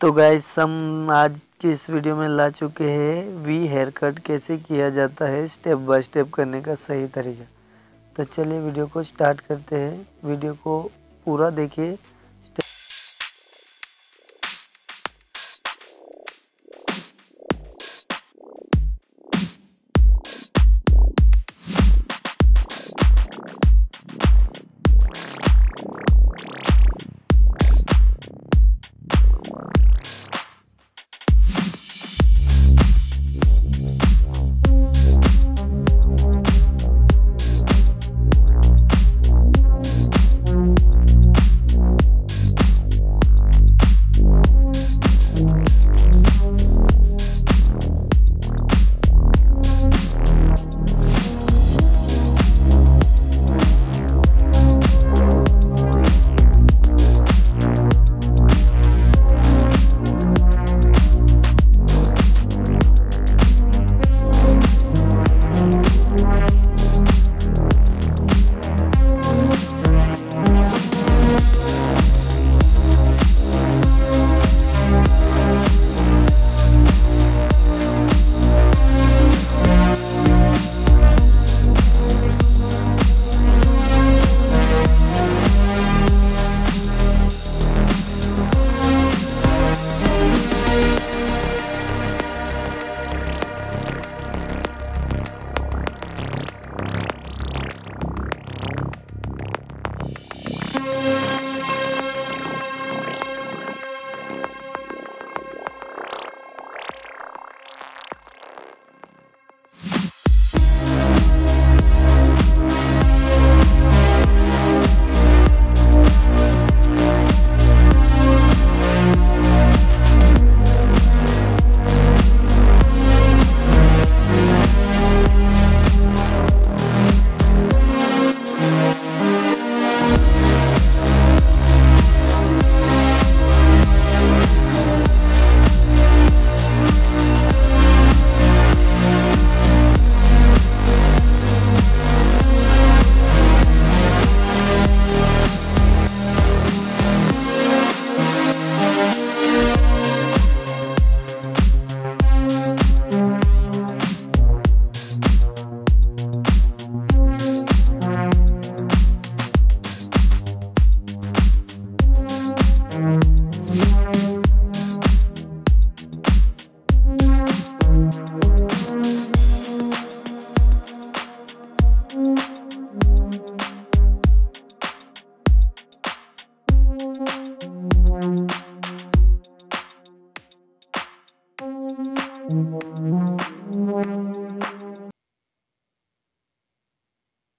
तो गाइस हम आज की इस वीडियो में ला चुके हैं वी हेयर कट कैसे किया जाता है, स्टेप बाय स्टेप करने का सही तरीका। तो चलिए वीडियो को स्टार्ट करते हैं। वीडियो को पूरा देखिए।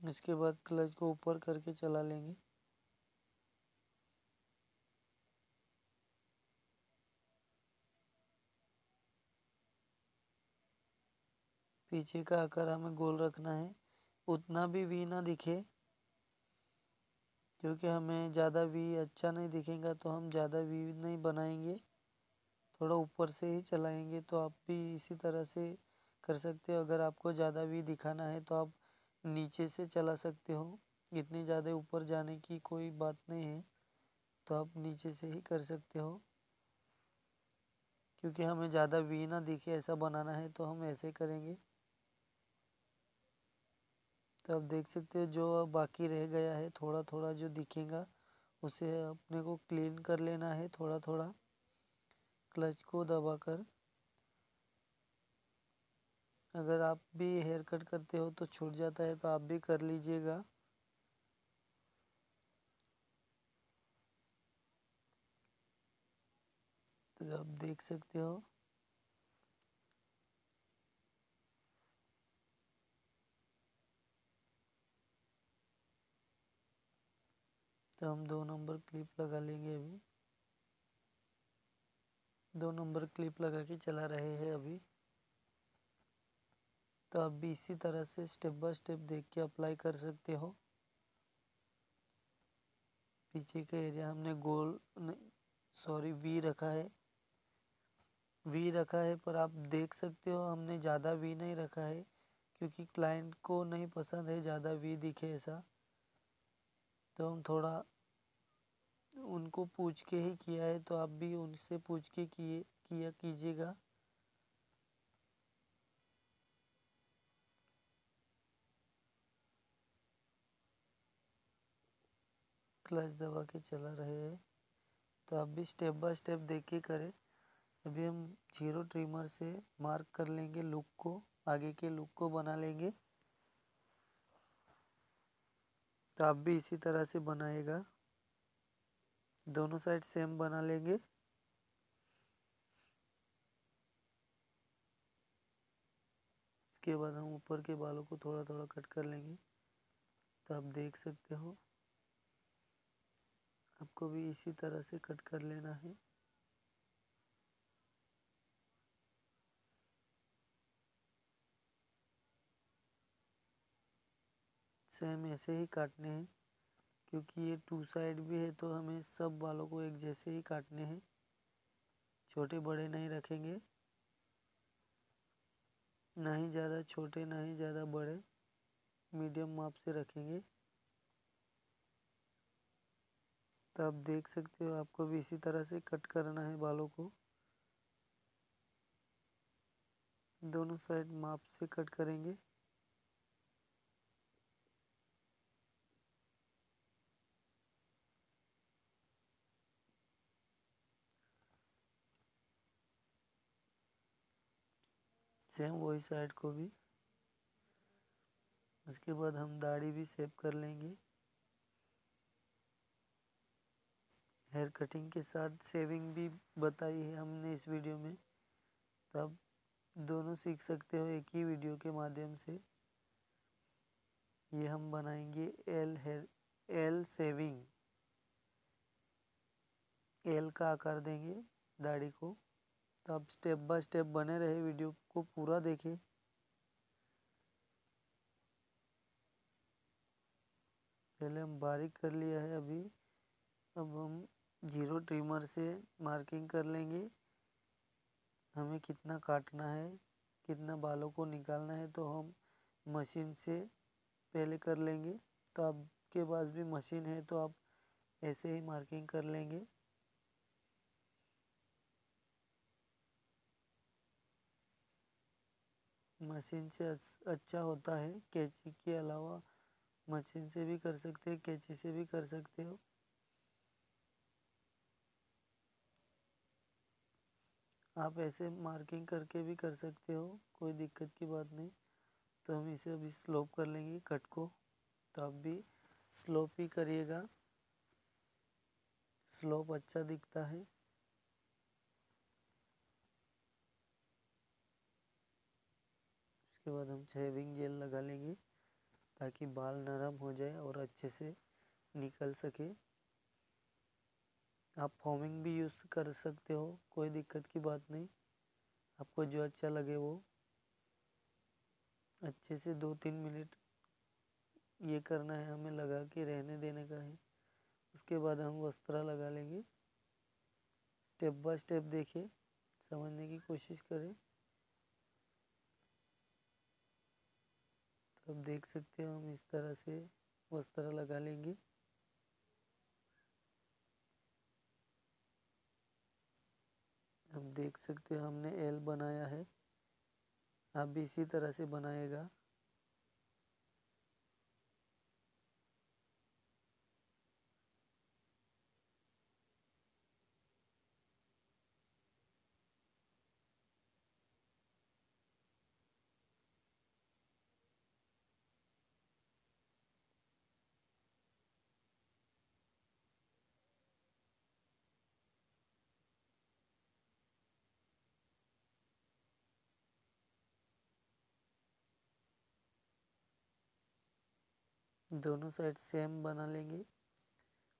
इसके बाद क्लच को ऊपर करके चला लेंगे। पीछे का आकार हमें गोल रखना है, उतना भी वी ना दिखे, क्योंकि हमें ज़्यादा वी अच्छा नहीं दिखेगा तो हम ज़्यादा वी नहीं बनाएंगे, थोड़ा ऊपर से ही चलाएंगे। तो आप भी इसी तरह से कर सकते हो। अगर आपको ज़्यादा वी दिखाना है तो आप नीचे से चला सकते हो, इतनी ज़्यादा ऊपर जाने की कोई बात नहीं है, तो आप नीचे से ही कर सकते हो। क्योंकि हमें ज़्यादा वी ना दिखे ऐसा बनाना है तो हम ऐसे करेंगे। तो आप देख सकते हो जो अब बाकी रह गया है, थोड़ा थोड़ा जो दिखेगा उसे अपने को क्लीन कर लेना है, थोड़ा थोड़ा क्लच को दबाकर। अगर आप भी हेयर कट करते हो तो छूट जाता है तो आप भी कर लीजिएगा। तो आप देख सकते हो। तो हम 2 नंबर क्लिप लगा लेंगे। अभी 2 नंबर क्लिप लगा के चला रहे हैं अभी। तो आप भी इसी तरह से स्टेप बाय स्टेप देख के अप्लाई कर सकते हो। पीछे का एरिया हमने गोल सॉरी वी रखा है, पर आप देख सकते हो हमने ज़्यादा वी नहीं रखा है, क्योंकि क्लाइंट को नहीं पसंद है ज़्यादा वी दिखे ऐसा। तो हम थोड़ा उनको पूछ के ही किया है, तो आप भी उनसे पूछ के किया कीजिएगा। क्लच दबा के चला रहे हैं, तो आप भी स्टेप बाय स्टेप देख के करें। अभी हम जीरो ट्रिमर से मार्क कर लेंगे लुक को, आगे के लुक को बना लेंगे। तो आप भी इसी तरह से बनाएगा, दोनों साइड सेम बना लेंगे। इसके बाद हम ऊपर के बालों को थोड़ा थोड़ा कट कर लेंगे। तो आप देख सकते हो, आपको भी इसी तरह से कट कर लेना है। सेम ऐसे ही काटने हैं, क्योंकि ये टू साइड भी है, तो हमें सब बालों को एक जैसे ही काटने हैं, छोटे बड़े नहीं रखेंगे, ना ही ज़्यादा छोटे ना ही ज़्यादा बड़े, मीडियम माप से रखेंगे। तो आप देख सकते हो, आपको भी इसी तरह से कट करना है बालों को, दोनों साइड माप से कट करेंगे। सेम वही साइड को भी। उसके बाद हम दाढ़ी भी शेप कर लेंगे, हेयर कटिंग के साथ शेविंग भी बताई है हमने इस वीडियो में। तब दोनों सीख सकते हो एक ही वीडियो के माध्यम से। ये हम बनाएंगे एल शेविंग, एल का आकार देंगे दाढ़ी को। तो आप स्टेप बाय स्टेप बने रहे, वीडियो को पूरा देखें। पहले हम बारीक कर लिया है अभी, अब हम जीरो ट्रिमर से मार्किंग कर लेंगे, हमें कितना काटना है, कितना बालों को निकालना है, तो हम मशीन से पहले कर लेंगे। तो आपके पास भी मशीन है तो आप ऐसे ही मार्किंग कर लेंगे। मशीन से अच्छा होता है, कैंची के अलावा मशीन से भी कर सकते हैं, कैंची से भी कर सकते हो। आप ऐसे मार्किंग करके भी कर सकते हो, कोई दिक्कत की बात नहीं। तो हम इसे अभी स्लोप कर लेंगे कट को। तो आप भी स्लोप ही करिएगा, स्लोप अच्छा दिखता है। उसके बाद हम शेविंग जेल लगा लेंगे, ताकि बाल नरम हो जाए और अच्छे से निकल सके। आप फॉर्मिंग भी यूज़ कर सकते हो, कोई दिक्कत की बात नहीं, आपको जो अच्छा लगे वो। अच्छे से 2-3 मिनट ये करना है, हमें लगा के रहने देने का है। उसके बाद हम वस्त्रा लगा लेंगे। स्टेप बाय स्टेप देखिए, समझने की कोशिश करें। तो अब देख सकते हो, हम इस तरह से वस्त्रा लगा लेंगे। अब देख सकते हो हमने एल बनाया है, आप भी इसी तरह से बनाएगा। दोनों साइड सेम बना लेंगे,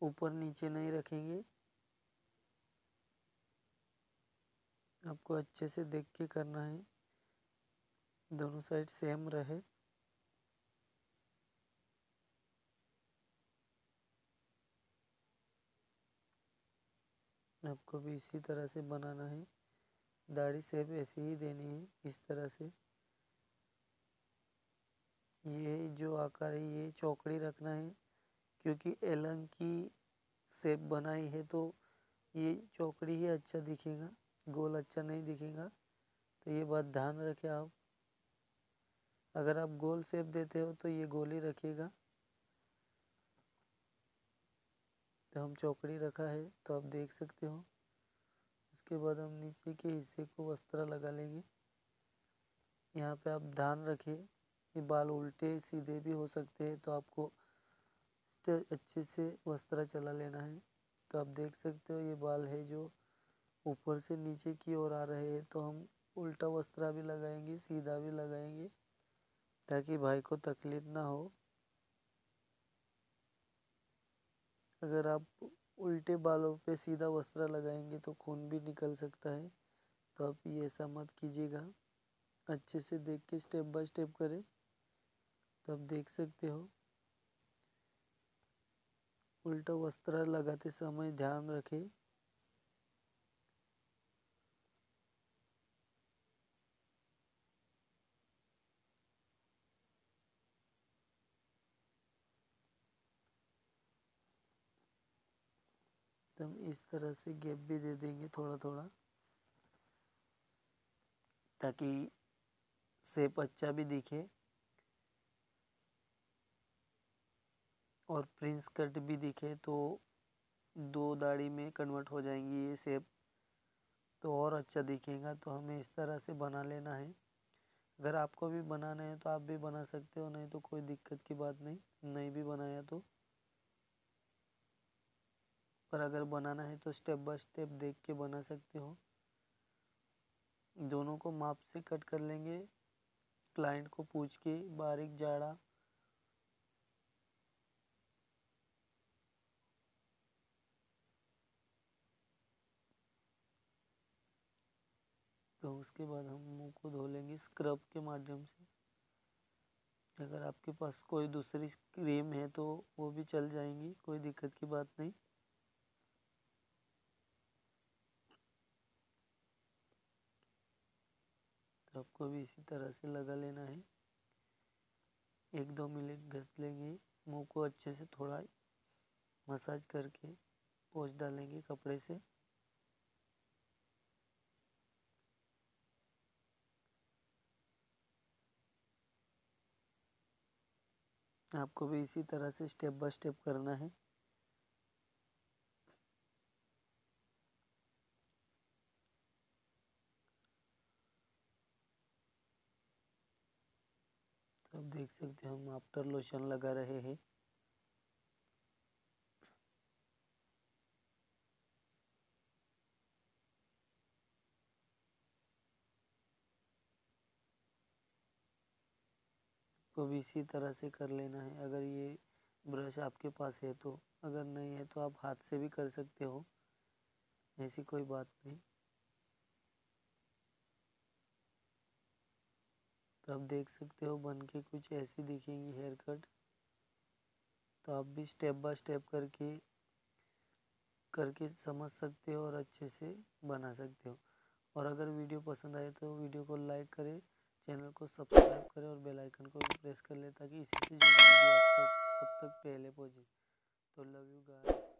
ऊपर नीचे नहीं रखेंगे। आपको अच्छे से देख के करना है, दोनों साइड सेम रहे। आपको भी इसी तरह से बनाना है, दाढ़ी शेप ऐसी ही देनी है, इस तरह से। ये जो आकार है ये चौकड़ी रखना है, क्योंकि एलन की शेप बनाई है तो ये चौकड़ी ही अच्छा दिखेगा, गोल अच्छा नहीं दिखेगा। तो ये बात ध्यान रखें आप। अगर आप गोल शेप देते हो तो ये गोल ही रखेगा। तो हम चौकड़ी रखा है तो आप देख सकते हो। उसके बाद हम नीचे के हिस्से को वस्त्र लगा लेंगे। यहाँ पे आप ध्यान रखें, ये बाल उल्टे सीधे भी हो सकते हैं, तो आपको अच्छे से वस्त्र चला लेना है। तो आप देख सकते हो ये बाल है जो ऊपर से नीचे की ओर आ रहे हैं, तो हम उल्टा वस्त्र भी लगाएंगे, सीधा भी लगाएंगे, ताकि भाई को तकलीफ ना हो। अगर आप उल्टे बालों पे सीधा वस्त्र लगाएंगे तो खून भी निकल सकता है, तो आप ये ऐसा मत कीजिएगा। अच्छे से देख के स्टेप बाय स्टेप करें। तो आप देख सकते हो उल्टा वस्त्र लगाते समय ध्यान रखें। तो हम इस तरह से गैप भी दे देंगे थोड़ा थोड़ा, ताकि शेप अच्छा भी दिखे और प्रिंस कट भी दिखे, तो दो दाढ़ी में कन्वर्ट हो जाएंगी ये शेप, तो और अच्छा दिखेगा। तो हमें इस तरह से बना लेना है। अगर आपको भी बनाना है तो आप भी बना सकते हो, नहीं तो कोई दिक्कत की बात नहीं, नहीं भी बनाया तो। पर अगर बनाना है तो स्टेप बाय स्टेप देख के बना सकते हो। दोनों को माप से कट कर लेंगे, क्लाइंट को पूछ के बारीक जाड़ा। तो उसके बाद हम मुंह को धो लेंगे स्क्रब के माध्यम से। अगर आपके पास कोई दूसरी क्रीम है तो वो भी चल जाएंगी, कोई दिक्कत की बात नहीं। तो आपको भी इसी तरह से लगा लेना है। 1-2 मिनट घस लेंगे, मुंह को अच्छे से थोड़ा मसाज करके पोंछ डालेंगे कपड़े से। आपको भी इसी तरह से स्टेप बाय स्टेप करना है। तो आप देख सकते हो हम आफ्टर लोशन लगा रहे हैं। को भी इसी तरह से कर लेना है। अगर ये ब्रश आपके पास है तो, अगर नहीं है तो आप हाथ से भी कर सकते हो, ऐसी कोई बात नहीं। तो आप देख सकते हो बन के कुछ ऐसी दिखेंगी हेयर कट। तो आप भी स्टेप बाय स्टेप करके करके समझ सकते हो और अच्छे से बना सकते हो। और अगर वीडियो पसंद आए तो वीडियो को लाइक करें, चैनल को सब्सक्राइब करें और बेल आइकन को भी प्रेस कर लें, ताकि इसी से जुड़ी वीडियो आप तक सब तक पहले पहुँचे। तो लव यू गाइस।